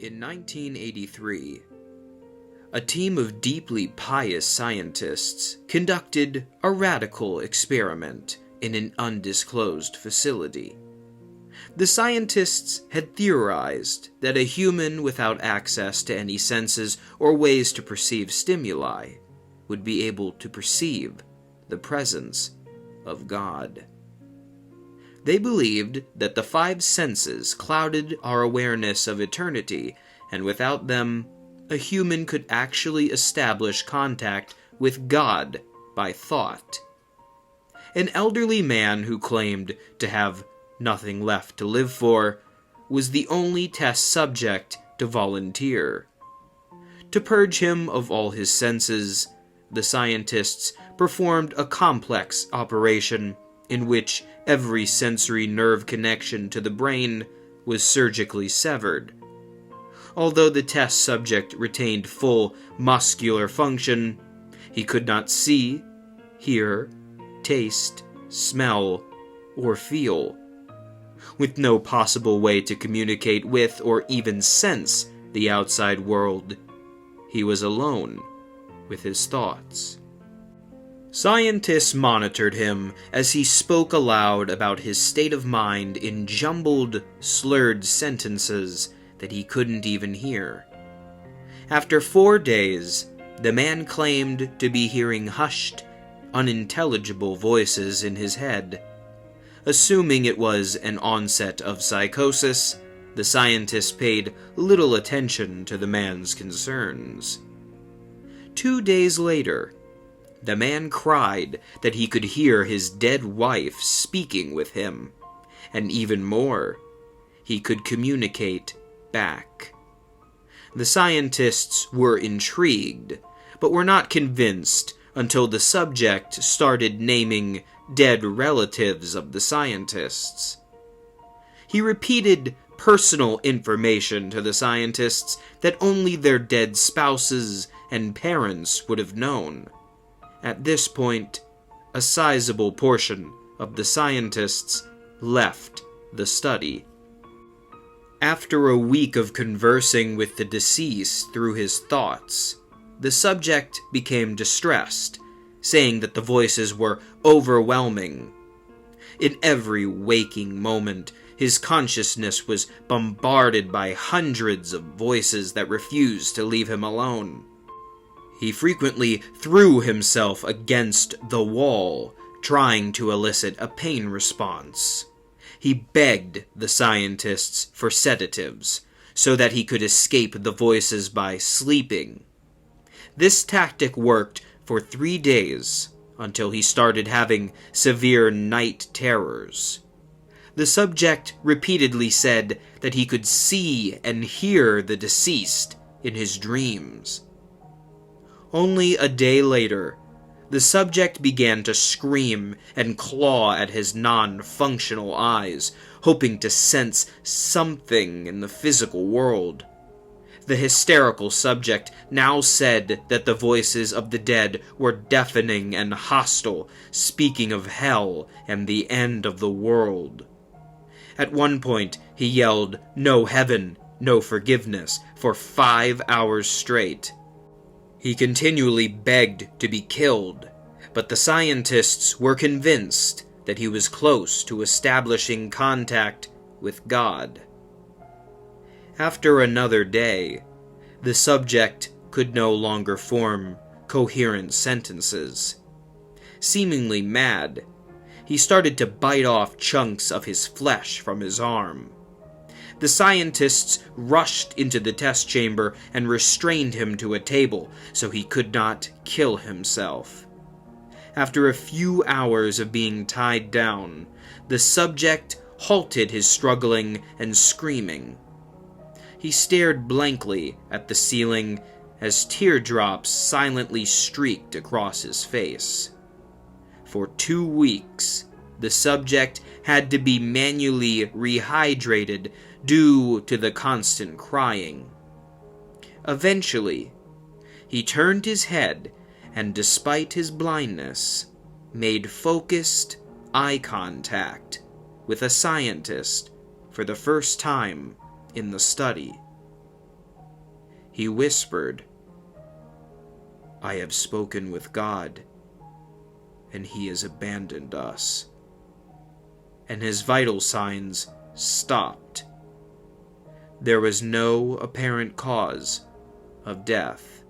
In 1983, a team of deeply pious scientists conducted a radical experiment in an undisclosed facility. The scientists had theorized that a human without access to any senses or ways to perceive stimuli would be able to perceive the presence of God. They believed that the five senses clouded our awareness of eternity, and without them, a human could actually establish contact with God by thought. An elderly man who claimed to have nothing left to live for was the only test subject to volunteer. To purge him of all his senses, the scientists performed a complex operation in which every sensory nerve connection to the brain was surgically severed. Although the test subject retained full muscular function, he could not see, hear, taste, smell, or feel. With no possible way to communicate with or even sense the outside world, he was alone with his thoughts. Scientists monitored him as he spoke aloud about his state of mind in jumbled, slurred sentences that he couldn't even hear. After 4 days, the man claimed to be hearing hushed, unintelligible voices in his head. Assuming it was an onset of psychosis, the scientists paid little attention to the man's concerns. 2 days later, the man cried that he could hear his dead wife speaking with him, and even more, he could communicate back. The scientists were intrigued, but were not convinced until the subject started naming dead relatives of the scientists. He repeated personal information to the scientists that only their dead spouses and parents would have known. At this point, a sizable portion of the scientists left the study. After a week of conversing with the deceased through his thoughts, the subject became distressed, saying that the voices were overwhelming. In every waking moment, his consciousness was bombarded by hundreds of voices that refused to leave him alone. He frequently threw himself against the wall, trying to elicit a pain response. He begged the scientists for sedatives, so that he could escape the voices by sleeping. This tactic worked for 3 days, until he started having severe night terrors. The subject repeatedly said that he could see and hear the deceased in his dreams. Only a day later, the subject began to scream and claw at his non-functional eyes, hoping to sense something in the physical world. The hysterical subject now said that the voices of the dead were deafening and hostile, speaking of hell and the end of the world. At one point, he yelled, "No heaven, no forgiveness," for 5 hours straight. He continually begged to be killed, but the scientists were convinced that he was close to establishing contact with God. After another day, the subject could no longer form coherent sentences. Seemingly mad, he started to bite off chunks of his flesh from his arm. The scientists rushed into the test chamber and restrained him to a table so he could not kill himself. After a few hours of being tied down, the subject halted his struggling and screaming. He stared blankly at the ceiling as teardrops silently streaked across his face. For 2 weeks, the subject had to be manually rehydrated due to the constant crying. Eventually, he turned his head and, despite his blindness, made focused eye contact with a scientist for the first time in the study. He whispered, "I have spoken with God, and He has abandoned us." And his vital signs stopped. There was no apparent cause of death.